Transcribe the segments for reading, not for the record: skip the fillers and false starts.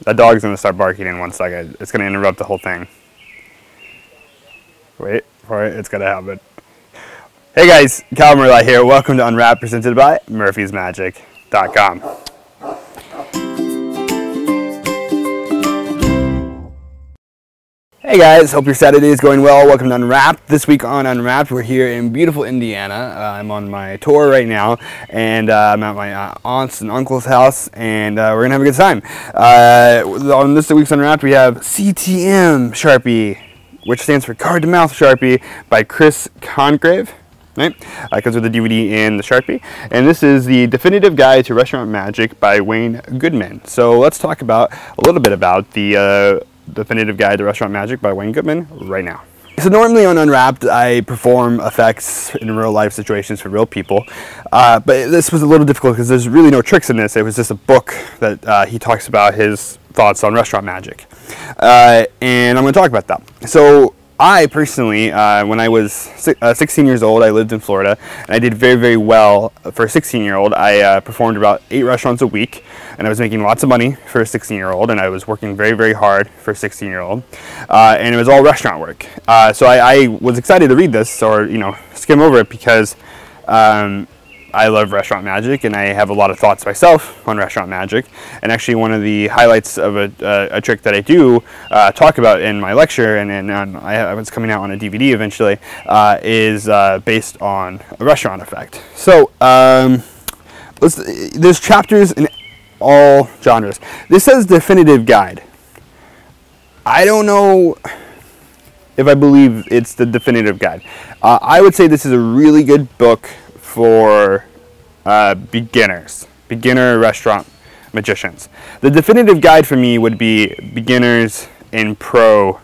That dog's gonna start barking in 1 second. It's gonna interrupt the whole thing. Wait for it, it's gonna happen. Hey guys, Marlett here. Welcome to Unwrapped, presented by murphysmagic.com. Hey guys, hope your Saturday is going well. Welcome to Unwrapped. This week on Unwrapped, we're here in beautiful Indiana. I'm on my tour right now, and I'm at my aunt's and uncle's house, and we're gonna have a good time. On this week's Unwrapped, we have CTM Sharpie, which stands for Card to Mouth Sharpie, by Chris Congrave. Right? Comes with the DVD and the Sharpie. And this is the Definitive Guide to Restaurant Magic by Wayne Goodman. So let's talk about a little bit about the Definitive Guide to Restaurant Magic by Wayne Goodman right now. So normally on Unwrapped, I perform effects in real life situations for real people, but this was a little difficult because there's really no tricks in this. It was just a book that he talks about his thoughts on restaurant magic, and I'm going to talk about that. So I personally, when I was 16 years old, I lived in Florida, and I did very, very well for a 16-year-old. I performed about 8 restaurants a week, and I was making lots of money for a 16-year-old, and I was working very, very hard for a 16-year-old, and it was all restaurant work. So I was excited to read this, or skim over it, because I love restaurant magic, and I have a lot of thoughts myself on restaurant magic. And actually, one of the highlights of a trick that I do talk about in my lecture, and I was coming out on a DVD eventually, is based on a restaurant effect. So there's chapters in all genres. This says Definitive Guide. I don't know if I believe it's the Definitive Guide. I would say this is a really good book for beginner restaurant magicians. The definitive guide for me would be beginners and pro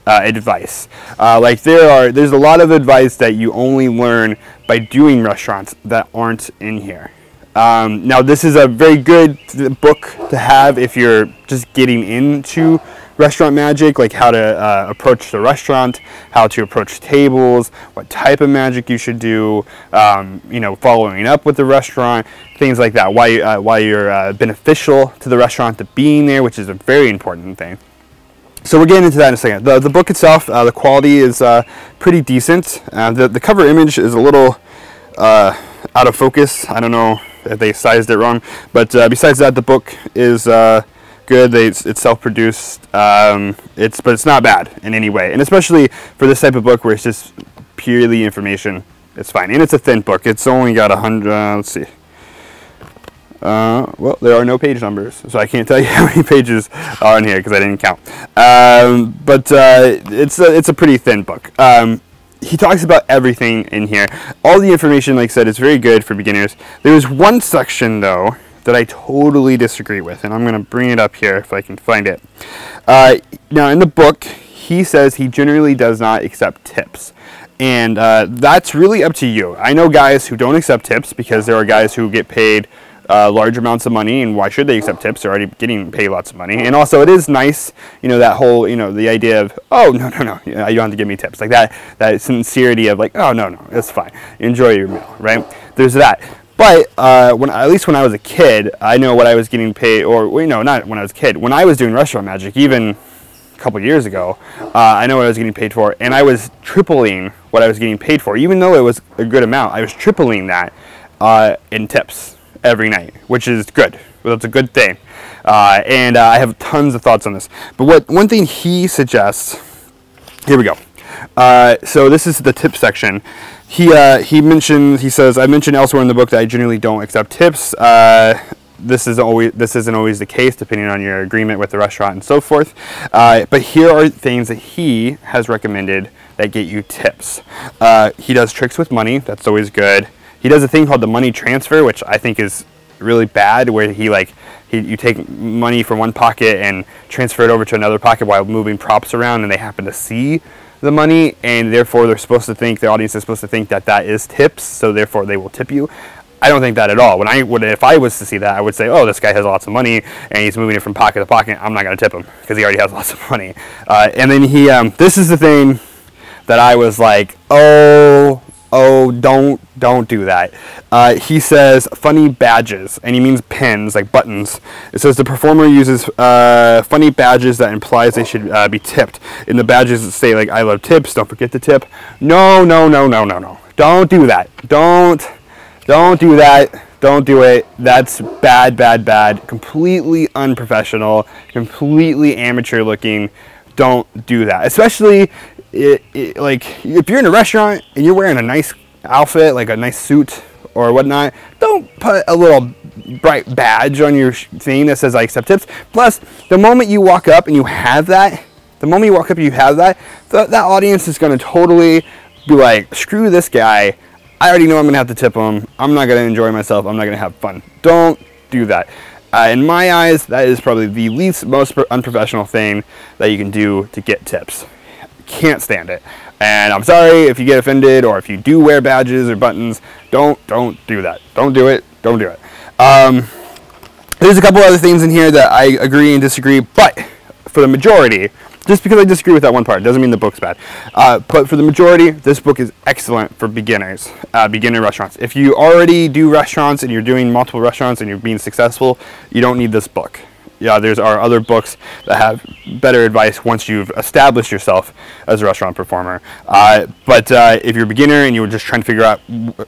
advice. Like there's a lot of advice that you only learn by doing restaurants that aren't in here. Now this is a very good book to have if you're just getting into restaurant magic, like how to approach the restaurant, how to approach tables, what type of magic you should do, following up with the restaurant, things like that, why you're beneficial to the restaurant to being there, which is a very important thing. So we're getting into that in a second. The book itself, the quality is pretty decent. The cover image is a little out of focus. I don't know if they sized it wrong, but besides that, the book is good. It's self-produced, but it's not bad in any way, and especially for this type of book where it's just purely information, it's fine. And it's a thin book. It's only got 100. Let's see. Well, there are no page numbers, so I can't tell you how many pages are in here because I didn't count. But it's a pretty thin book. He talks about everything in here. All the information, like I said, is very good for beginners. There's one section though that I totally disagree with, and I'm going to bring it up here if I can find it. Now, in the book, he says he generally does not accept tips, and that's really up to you. I know guys who don't accept tips because there are guys who get paid large amounts of money, and why should they accept tips? They're already getting paid lots of money. And also, it is nice, that whole, the idea of, oh, no, you don't have to give me tips, like that sincerity of like, oh, no, it's fine, enjoy your meal, right? There's that. But at least when I was a kid, I know what I was getting paid, or not when I was a kid. When I was doing restaurant magic, even a couple years ago, I know what I was getting paid for, and I was tripling what I was getting paid for. Even though it was a good amount, I was tripling that in tips every night, which is good. Well, that's a good thing. And I have tons of thoughts on this. But one thing he suggests, here we go. So this is the tip section. He says, I mentioned elsewhere in the book that I generally don't accept tips. This isn't always the case, depending on your agreement with the restaurant and so forth. But here are things that he has recommended that get you tips. He does tricks with money. That's always good. He does a thing called the money transfer, which I think is really bad, where you take money from one pocket and transfer it over to another pocket while moving props around, and they happen to see the money, and therefore the audience is supposed to think that is tips, so therefore they will tip you. I don't think that at all. If I was to see that, I would say, oh, this guy has lots of money and he's moving it from pocket to pocket. I'm not going to tip him because he already has lots of money. And then this is the thing that I was like, oh Oh, don't do that. He says funny badges, and he means pins, like buttons. It says the performer uses funny badges that implies they should be tipped. In the badges that say like I love tips, don't forget to tip. No. Don't do that. Don't do that. Don't do it. That's bad. Completely unprofessional, completely amateur looking. Don't do that. Especially like if you're in a restaurant and you're wearing a nice outfit, like a nice suit or whatnot, don't put a little bright badge on your thing that says I accept tips. Plus, the moment you walk up and you have that, that audience is going to totally be like, screw this guy. I already know I'm going to have to tip him. I'm not going to enjoy myself. I'm not going to have fun. Don't do that. In my eyes, that is probably the most unprofessional thing that you can do to get tips. Can't stand it. And I'm sorry if you get offended or if you do wear badges or buttons. Don't do that. Don't do it. There's a couple other things in here that I agree and disagree, but for the majority, just because I disagree with that one part doesn't mean the book's bad. But for the majority, this book is excellent for beginners, beginner restaurants. If you already do restaurants and you're doing multiple restaurants and you're being successful, you don't need this book. Yeah, there's other books that have better advice once you've established yourself as a restaurant performer. But if you're a beginner and you're just trying to figure out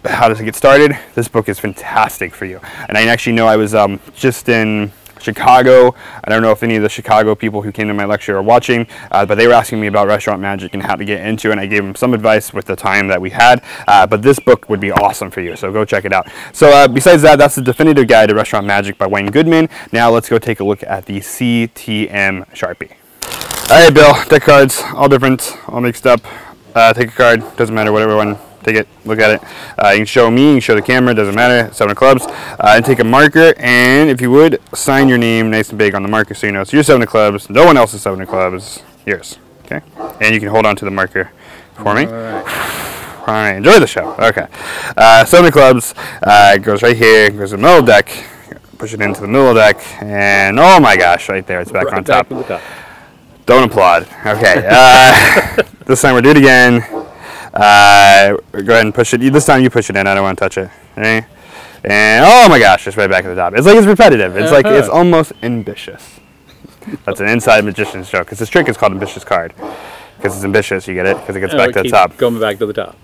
how to get started, this book is fantastic for you. And I actually know I was just in Chicago. I don't know if any of the Chicago people who came to my lecture are watching, but they were asking me about restaurant magic and how to get into it, and I gave them some advice with the time that we had, but this book would be awesome for you, so go check it out. So besides that, that's the definitive guide to restaurant magic by Wayne Goodman. Now let's go take a look at the CTM Sharpie. Alright, Bill, deck cards, all different, all mixed up. Take a card, doesn't matter, whatever one. Take it, look at it. You can show me, you can show the camera, doesn't matter. 7 of clubs. And take a marker, and if you would, sign your name nice and big on the marker so you know it's your 7 of clubs. No one else's 7 of clubs. Yours. Okay? And you can hold on to the marker for me. All right, enjoy the show. Okay. 7 of clubs goes right here, goes in the middle of the deck. Push it into the middle of the deck, and oh my gosh, right there, it's back on top. Don't applaud. Okay. This time we'll do it again. Go ahead and push it. This time you push it in. I don't want to touch it. Okay? And oh my gosh, it's right back at the top. It's like it's repetitive. It's like it's almost ambitious. That's an inside magician's joke. Because this trick is called ambitious card. Because it's ambitious, you get it? Because it gets back to the top. Going back to the top.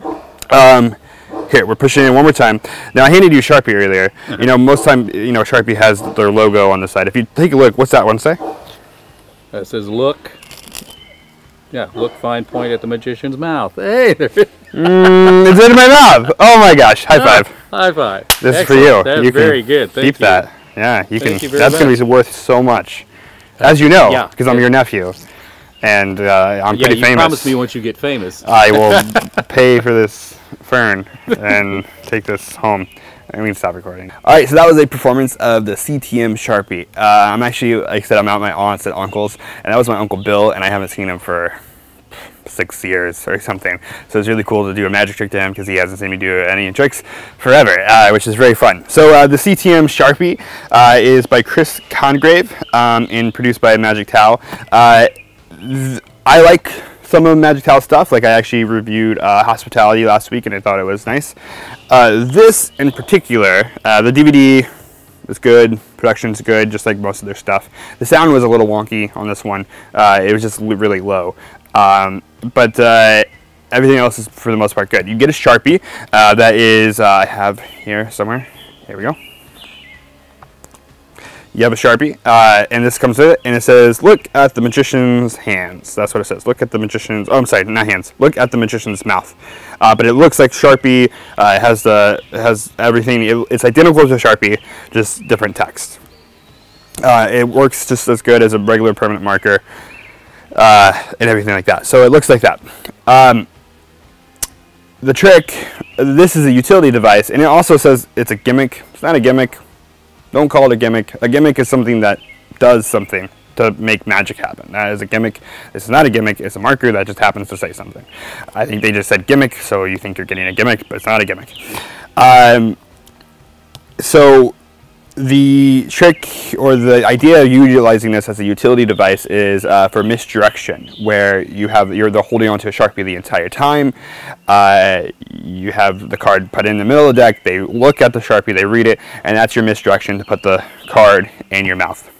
Here, we're pushing in one more time. Now I handed you Sharpie earlier. You know, most time, you know, Sharpie has their logo on the side. If you take a look, what's that one say? That says look. Yeah, look, fine, point at the magician's mouth. Hey, there it is. It's in my mouth. Oh my gosh, high five. High five. This is for you. That's you very good. Thank you. Keep that. Yeah, you can. That's going to be worth so much. As you know, because I'm your nephew. And I'm pretty famous. You promised me once you get famous. I will pay for this fern and take this home. I mean, stop recording. All right, so that was a performance of the CTM Sharpie. I'm actually, like I said, I'm at my aunt's and uncle's, and that was my Uncle Bill, and I haven't seen him for 6 years or something. So it's really cool to do a magic trick to him because he hasn't seen me do any tricks forever, which is very fun. So the CTM Sharpie is by Chris Congrave and produced by Magic Towel. I like some of Magic Towel stuff. Like I actually reviewed Hospitality last week and I thought it was nice. This in particular, the DVD is good, production's good, just like most of their stuff. The sound was a little wonky on this one. It was just really low. But everything else is for the most part good. You get a Sharpie that is, I have here somewhere. Here we go. You have a Sharpie, and this comes with it, and it says, look at the magician's hands. That's what it says. Look at the magician's, oh, I'm sorry, not hands. Look at the magician's mouth. But it looks like Sharpie has everything. It's identical to Sharpie, just different text. It works just as good as a regular permanent marker, and everything like that. So it looks like that. The trick, this is a utility device, and it also says it's a gimmick. It's not a gimmick. Don't call it a gimmick. A gimmick is something that does something to make magic happen. That is a gimmick. This is not a gimmick. It's a marker that just happens to say something. I think they just said gimmick, so you think you're getting a gimmick, but it's not a gimmick. So the trick or the idea of utilizing this as a utility device is for misdirection, where you're holding onto a Sharpie the entire time. You have the card put in the middle of the deck, they look at the Sharpie, they read it, and that's your misdirection to put the card in your mouth.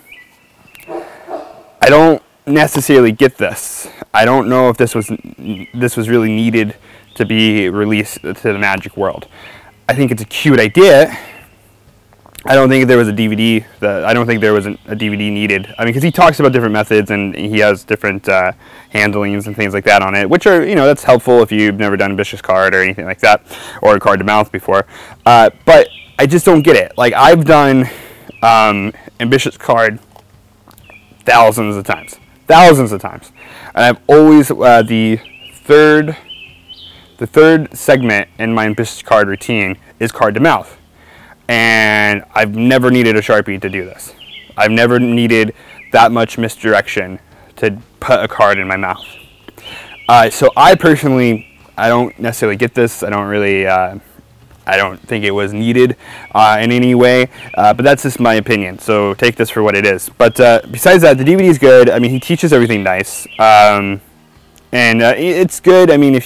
I don't necessarily get this. I don't know if this was really needed to be released to the Magic world. I think it's a cute idea. I don't think there was a DVD. I don't think there was a DVD needed. I mean, because he talks about different methods and he has different handlings and things like that on it, which are, you know, that's helpful if you've never done ambitious card or anything like that, or a card to mouth before. But I just don't get it. Like, I've done ambitious card thousands of times, and I've always the third segment in my ambitious card routine is card to mouth. And I've never needed a Sharpie to do this. I've never needed that much misdirection to put a card in my mouth. So I personally, I don't necessarily get this. I don't think it was needed in any way, but that's just my opinion. So take this for what it is. But besides that, the DVD is good. I mean, he teaches everything nice. And it's good. I mean,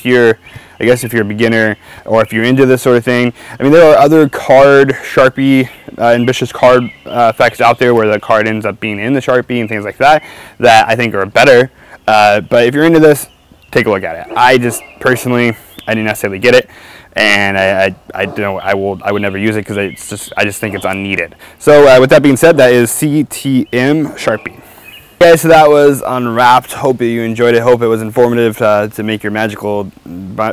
I guess if you're a beginner or if you're into this sort of thing. I mean, there are other Sharpie, ambitious card effects out there where the card ends up being in the Sharpie and things like that I think are better. But if you're into this, take a look at it. I just personally, I didn't necessarily get it, and I would never use it because I just think it's unneeded. So with that being said, that is CTM Sharpie. Okay, so that was Unwrapped. Hope you enjoyed it. Hope it was informative to make your magical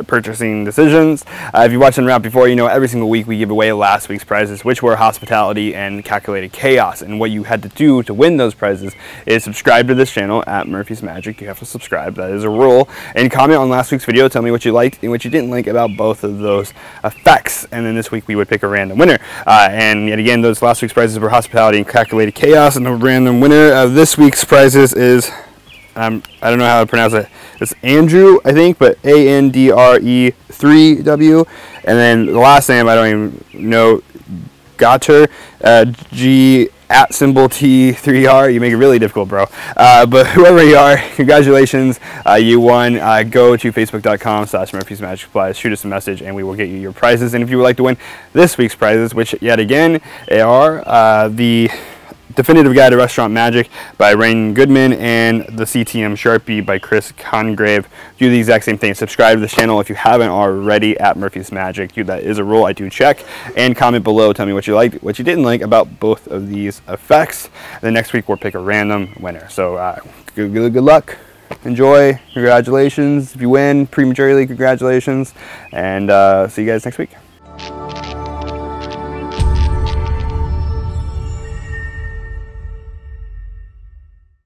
purchasing decisions. If you watched Unwrapped before, you know every single week we give away last week's prizes, which were Hospitality and Calculated Chaos. And what you had to do to win those prizes is subscribe to this channel at Murphy's Magic. You have to subscribe. That is a rule. And comment on last week's video. Tell me what you liked and what you didn't like about both of those effects. And then this week we would pick a random winner. And yet again, those last week's prizes were Hospitality and Calculated Chaos. And the random winner of this week's prizes is, I don't know how to pronounce it. It's Andrew, I think, but ANDRE3W. And then the last name, I don't even know, Gatter, G@T3R. You make it really difficult, bro. But whoever you are, congratulations. You won. Go to facebook.com/Murphy's Magic Supplies. Shoot us a message and we will get you your prizes. And if you would like to win this week's prizes, which yet again are the Definitive Guide to Restaurant Magic by Goodman and the CTM Sharpie by Chris Congrave. Do the exact same thing. Subscribe to this channel if you haven't already at Murphy's Magic. That is a rule. I do check. And comment below. Tell me what you liked, what you didn't like about both of these effects. And then next week we'll pick a random winner. So good luck. Enjoy. Congratulations. If you win prematurely, congratulations. And see you guys next week.